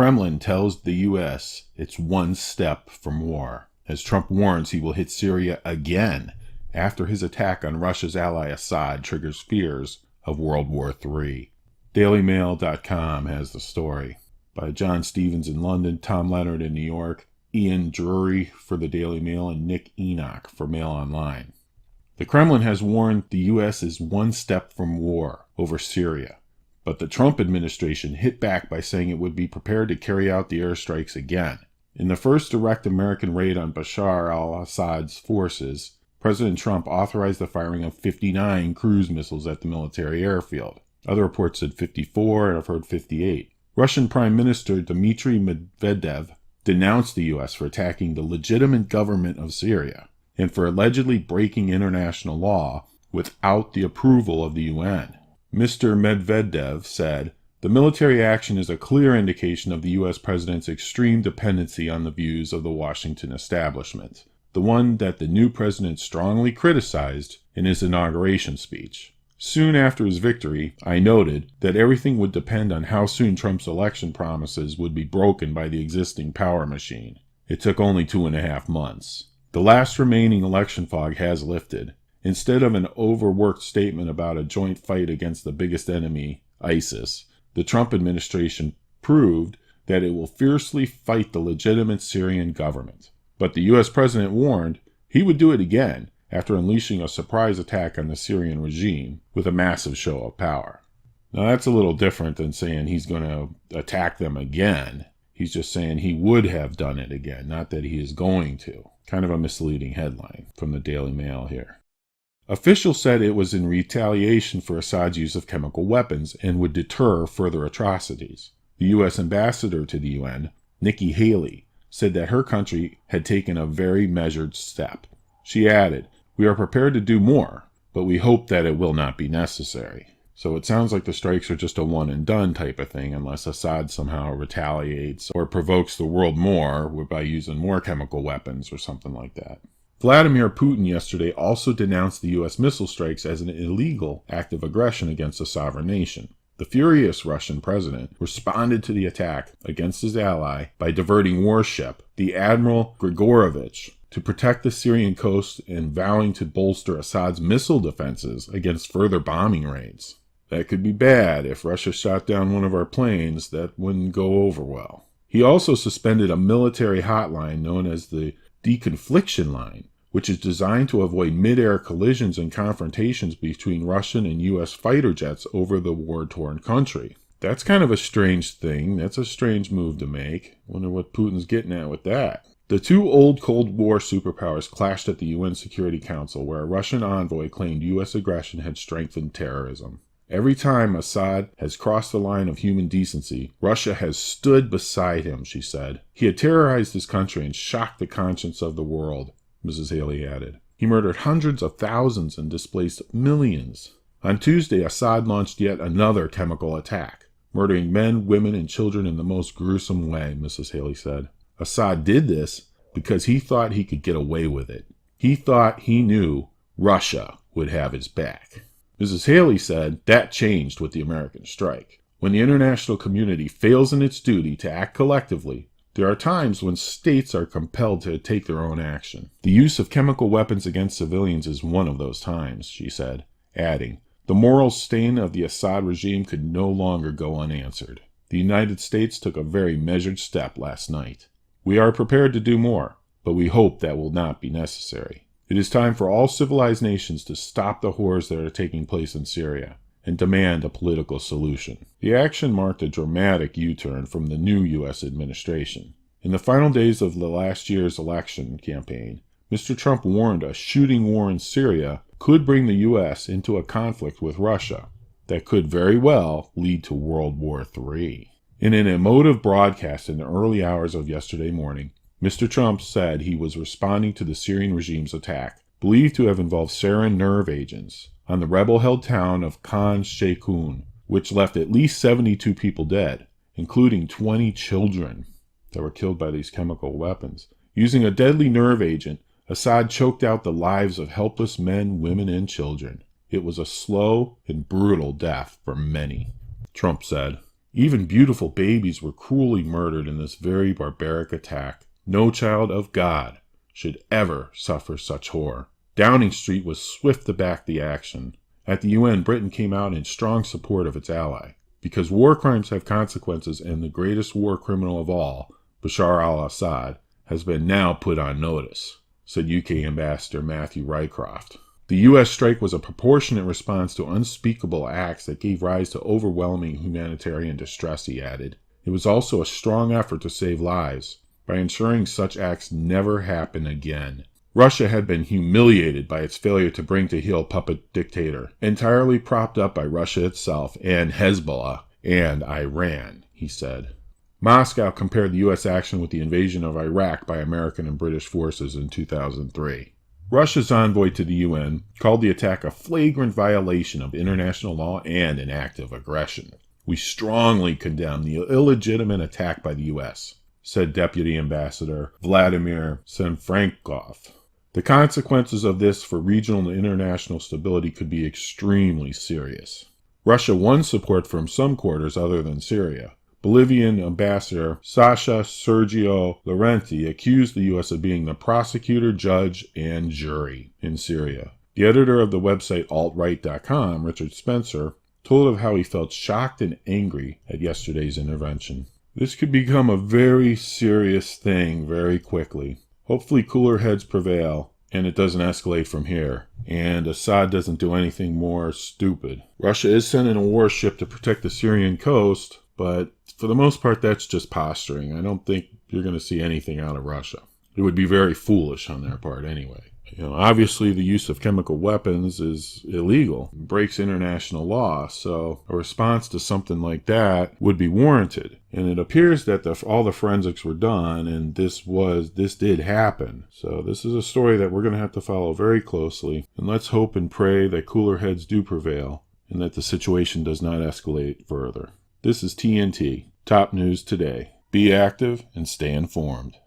Kremlin tells the U.S. it's one step from war, as Trump warns he will hit Syria again after his attack on Russia's ally Assad triggers fears of World War III. DailyMail.com has the story. By John Stevens in London, Tom Leonard in New York, Ian Drury for the Daily Mail, and Nick Enoch for Mail Online. The Kremlin has warned the U.S. is one step from war over Syria, but the Trump administration hit back by saying it would be prepared to carry out the airstrikes again. In the first direct American raid on Bashar al-Assad's forces, President Trump authorized the firing of 59 cruise missiles at the military airfield. Other reports said 54, and I've heard 58. Russian Prime Minister Dmitry Medvedev denounced the U.S. for attacking the legitimate government of Syria and for allegedly breaking international law without the approval of the UN. Mr. Medvedev said, "The military action is a clear indication of the U.S. president's extreme dependency on the views of the Washington establishment, the one that the new president strongly criticized in his inauguration speech. Soon after his victory, I noted that everything would depend on how soon Trump's election promises would be broken by the existing power machine. It took only 2.5 months. The last remaining election fog has lifted. Instead of an overworked statement about a joint fight against the biggest enemy, ISIS, the Trump administration proved that it will fiercely fight the legitimate Syrian government. But the U.S. president warned he would do it again after unleashing a surprise attack on the Syrian regime with a massive show of power." Now that's a little different than saying he's going to attack them again. He's just saying he would have done it again, not that he is going to. Kind of a misleading headline from the Daily Mail here. Officials said it was in retaliation for Assad's use of chemical weapons and would deter further atrocities. The U.S. ambassador to the UN, Nikki Haley, said that her country had taken a very measured step. She added, "We are prepared to do more, but we hope that it will not be necessary." So it sounds like the strikes are just a one-and-done type of thing unless Assad somehow retaliates or provokes the world more by using more chemical weapons or something like that. Vladimir Putin yesterday also denounced the U.S. missile strikes as an illegal act of aggression against a sovereign nation. The furious Russian president responded to the attack against his ally by diverting Warship, the Admiral Grigorovich, to protect the Syrian coast and vowing to bolster Assad's missile defenses against further bombing raids. That could be bad. If Russia shot down one of our planes, that wouldn't go over well. He also suspended a military hotline known as the Deconfliction Line, which is designed to avoid mid-air collisions and confrontations between Russian and U.S. fighter jets over the war-torn country. That's kind of a strange thing. That's a strange move to make. Wonder what Putin's getting at with that. The two old Cold War superpowers clashed at the UN Security Council, where a Russian envoy claimed U.S. aggression had strengthened terrorism. Every time Assad has crossed the line of human decency, Russia has stood beside him, she said. He had terrorized his country and shocked the conscience of the world, Mrs. Haley added. He murdered hundreds of thousands and displaced millions. On Tuesday, Assad launched yet another chemical attack, murdering men, women, and children in the most gruesome way, Mrs. Haley said. Assad did this because he thought he could get away with it. He thought he knew Russia would have his back. Mrs. Haley said that changed with the American strike. When the international community fails in its duty to act collectively, there are times when states are compelled to take their own action. The use of chemical weapons against civilians is one of those times, she said, adding, the moral stain of the Assad regime could no longer go unanswered. The United States took a very measured step last night. We are prepared to do more, but we hope that will not be necessary. It is time for all civilized nations to stop the horrors that are taking place in Syria and demand a political solution. The action marked a dramatic U-turn from the new U.S. administration. In the final days of the last year's election campaign, Mr. Trump warned a shooting war in Syria could bring the U.S. into a conflict with Russia that could very well lead to World War III. In an emotive broadcast in the early hours of yesterday morning, Mr. Trump said he was responding to the Syrian regime's attack, believed to have involved sarin nerve agents, on the rebel-held town of Khan Sheikhoun, which left at least 72 people dead, including 20 children that were killed by these chemical weapons. Using a deadly nerve agent, Assad choked out the lives of helpless men, women, and children. It was a slow and brutal death for many, Trump said. Even beautiful babies were cruelly murdered in this very barbaric attack. No child of God should ever suffer such horror. Downing Street was swift to back the action. At the UN, Britain came out in strong support of its ally. Because war crimes have consequences, and the greatest war criminal of all, Bashar al-Assad, has been now put on notice, said UK Ambassador Matthew Rycroft. The U.S. strike was a proportionate response to unspeakable acts that gave rise to overwhelming humanitarian distress, he added. It was also a strong effort to save lives by ensuring such acts never happen again. Russia had been humiliated by its failure to bring to heel puppet dictator, entirely propped up by Russia itself and Hezbollah and Iran, he said. Moscow compared the U.S. action with the invasion of Iraq by American and British forces in 2003. Russia's envoy to the UN called the attack a flagrant violation of international law and an act of aggression. We strongly condemn the illegitimate attack by the U.S., said Deputy Ambassador Vladimir Semfrenkov. The consequences of this for regional and international stability could be extremely serious. Russia won support from some quarters other than Syria. Bolivian Ambassador Sasha Sergio Llorente accused the U.S. of being the prosecutor, judge, and jury in Syria. The editor of the website altright.com, Richard Spencer, told of how he felt shocked and angry at yesterday's intervention. This could become a very serious thing very quickly. Hopefully cooler heads prevail, and it doesn't escalate from here, and Assad doesn't do anything more stupid. Russia is sending a warship to protect the Syrian coast, but for the most part, that's just posturing. I don't think you're going to see anything out of Russia. It would be very foolish on their part anyway. Obviously the use of chemical weapons is illegal, breaks international law, so a response to something like that would be warranted. And it appears that all the forensics were done, and this did happen. So this is a story that we're going to have to follow very closely, and let's hope and pray that cooler heads do prevail, and that the situation does not escalate further. This is TNT, Top News Today. Be active and stay informed.